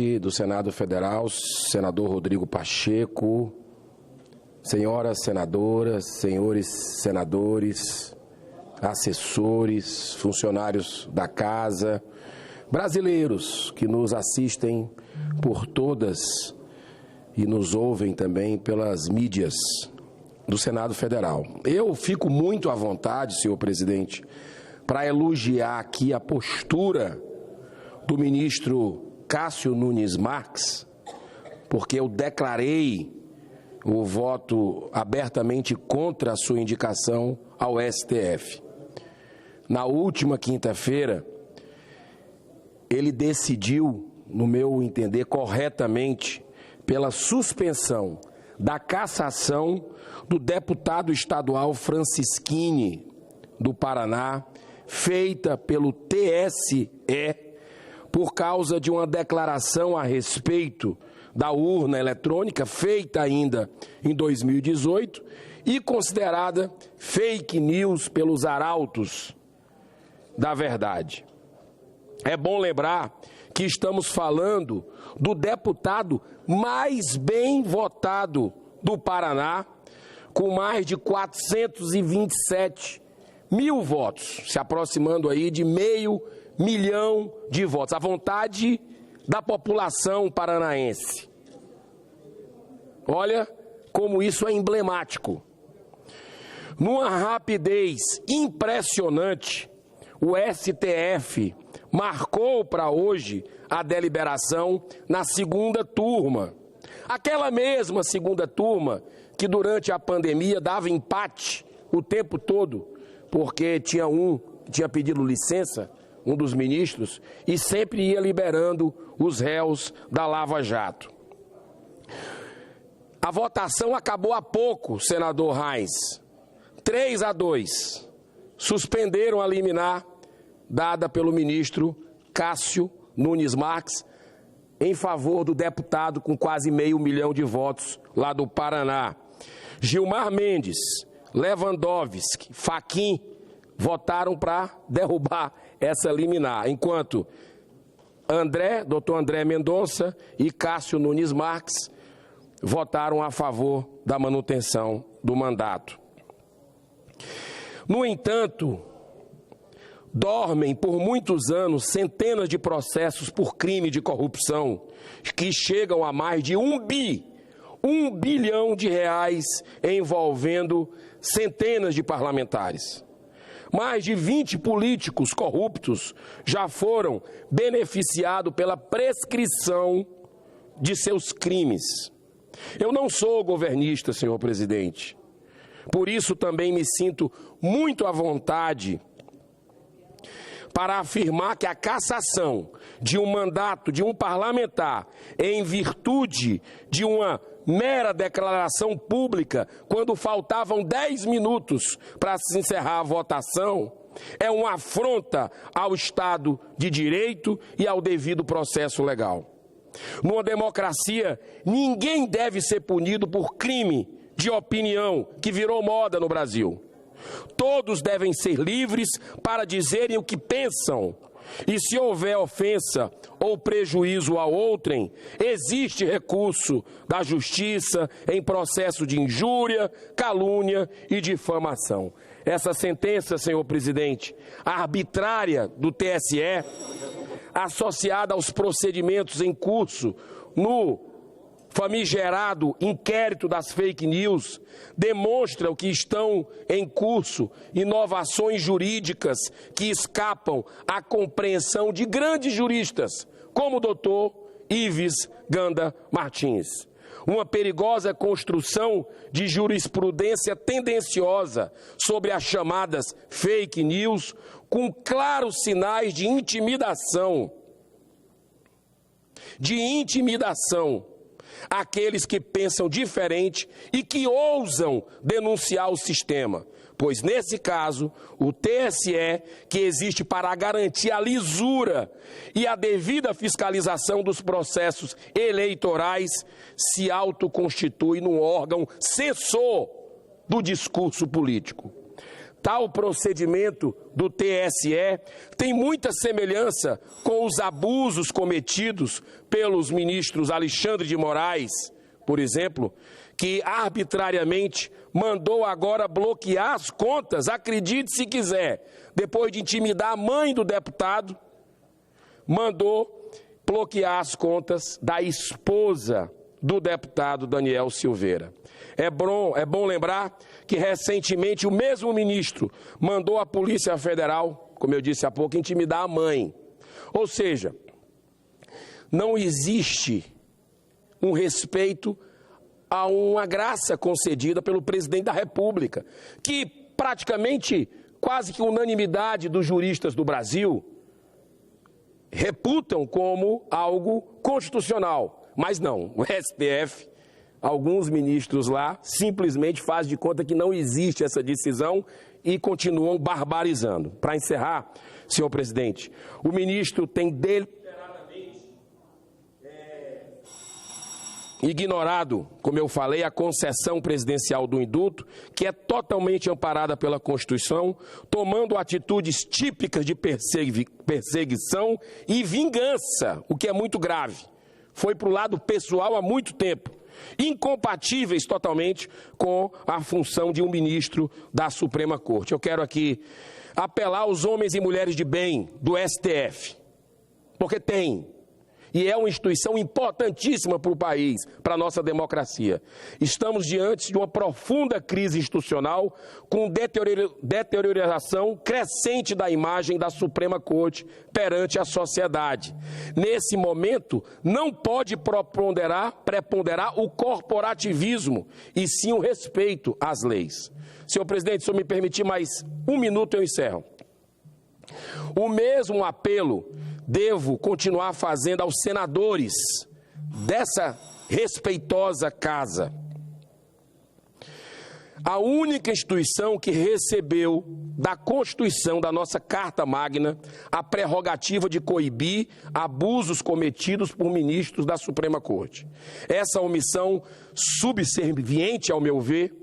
Do Senado Federal, senador Rodrigo Pacheco, senhoras senadoras, senhores senadores, assessores, funcionários da casa, brasileiros que nos assistem por todas e nos ouvem também pelas mídias do Senado Federal. Eu fico muito à vontade, senhor presidente, para elogiar aqui a postura do ministro Cássio Nunes Marques, porque eu declarei o voto abertamente contra a sua indicação ao STF. Na última quinta-feira, ele decidiu, no meu entender, corretamente, pela suspensão da cassação do deputado estadual Francisquini, do Paraná, feita pelo TSE, por causa de uma declaração a respeito da urna eletrônica, feita ainda em 2018, e considerada fake news pelos arautos da verdade. É bom lembrar que estamos falando do deputado mais bem votado do Paraná, com mais de 427 mil votos, se aproximando aí de 500 mil de votos, a vontade da população paranaense. Olha como isso é emblemático. Numa rapidez impressionante, o STF marcou para hoje a deliberação na segunda turma. Aquela mesma segunda turma que durante a pandemia dava empate o tempo todo, porque tinha pedido licença, um dos ministros, e sempre ia liberando os réus da Lava Jato. A votação acabou há pouco, senador Reins. 3-2. Suspenderam a liminar dada pelo ministro Cássio Nunes Marques em favor do deputado com quase 500 mil de votos lá do Paraná. Gilmar Mendes, Lewandowski, Fachin votaram para derrubar essa liminar, enquanto doutor André Mendonça e Cássio Nunes Marques votaram a favor da manutenção do mandato. No entanto, dormem por muitos anos centenas de processos por crime de corrupção que chegam a mais de 1 bilhão de reais envolvendo centenas de parlamentares. Mais de 20 políticos corruptos já foram beneficiados pela prescrição de seus crimes. Eu não sou governista, senhor presidente. Por isso também me sinto muito à vontade para afirmar que a cassação de um mandato de um parlamentar em virtude de uma mera declaração pública, quando faltavam 10 minutos para se encerrar a votação, é uma afronta ao Estado de Direito e ao devido processo legal. Numa democracia, ninguém deve ser punido por crime de opinião, que virou moda no Brasil. Todos devem ser livres para dizerem o que pensam. E se houver ofensa ou prejuízo a outrem, existe recurso da justiça em processo de injúria, calúnia e difamação. Essa sentença, senhor presidente, arbitrária do TSE, associada aos procedimentos em curso no famigerado inquérito das fake news, demonstram que estão em curso inovações jurídicas que escapam à compreensão de grandes juristas, como o doutor Ives Ganda Martins. Uma perigosa construção de jurisprudência tendenciosa sobre as chamadas fake news, com claros sinais de intimidação àqueles que pensam diferente e que ousam denunciar o sistema, pois nesse caso o TSE, que existe para garantir a lisura e a devida fiscalização dos processos eleitorais, se autoconstitui num órgão censor do discurso político. Tal procedimento do TSE tem muita semelhança com os abusos cometidos pelos ministros Alexandre de Moraes, por exemplo, que arbitrariamente mandou agora bloquear as contas, acredite se quiser, depois de intimidar a mãe do deputado, mandou bloquear as contas da esposa do deputado Daniel Silveira. É bom lembrar que recentemente o mesmo ministro mandou a Polícia Federal, como eu disse há pouco, intimidar a mãe. Ou seja, não existe um respeito a uma graça concedida pelo presidente da República, que praticamente quase que unanimidade dos juristas do Brasil reputam como algo constitucional. Mas não, o STF, alguns ministros lá, simplesmente fazem de conta que não existe essa decisão e continuam barbarizando. Para encerrar, senhor presidente, o ministro tem deliberadamente ignorado, como eu falei, a concessão presidencial do indulto, que é totalmente amparada pela Constituição, tomando atitudes típicas de perseguição e vingança, o que é muito grave. Foi para o lado pessoal há muito tempo, incompatíveis totalmente com a função de um ministro da Suprema Corte. Eu quero aqui apelar aos homens e mulheres de bem do STF, porque tem, e é uma instituição importantíssima para o país, para a nossa democracia. Estamos diante de uma profunda crise institucional, com deterioração crescente da imagem da Suprema Corte perante a sociedade. Nesse momento, não pode preponderar o corporativismo, e sim o respeito às leis. Senhor presidente, se eu me permitir mais um minuto, eu encerro. O mesmo apelo devo continuar fazendo aos senadores dessa respeitosa casa. A única instituição que recebeu da Constituição, da nossa Carta Magna, a prerrogativa de coibir abusos cometidos por ministros da Suprema Corte. Essa omissão subserviente, ao meu ver,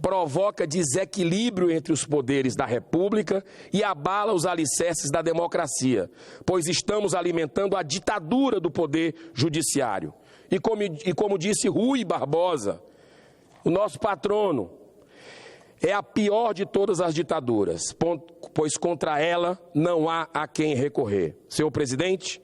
provoca desequilíbrio entre os poderes da República e abala os alicerces da democracia, pois estamos alimentando a ditadura do poder judiciário. E como disse Rui Barbosa, o nosso patrono, é a pior de todas as ditaduras, pois contra ela não há a quem recorrer. Senhor presidente,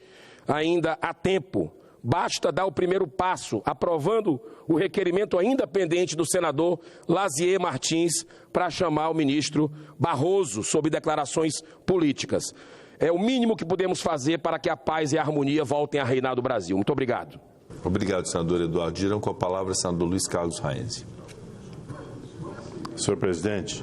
ainda há tempo. Basta dar o primeiro passo, aprovando o requerimento ainda pendente do senador Lazier Martins para chamar o ministro Barroso sob declarações políticas. É o mínimo que podemos fazer para que a paz e a harmonia voltem a reinar no Brasil. Muito obrigado. Obrigado, senador Eduardo Girão. Com a palavra, o senador Luiz Carlos Raenzi. Senhor presidente,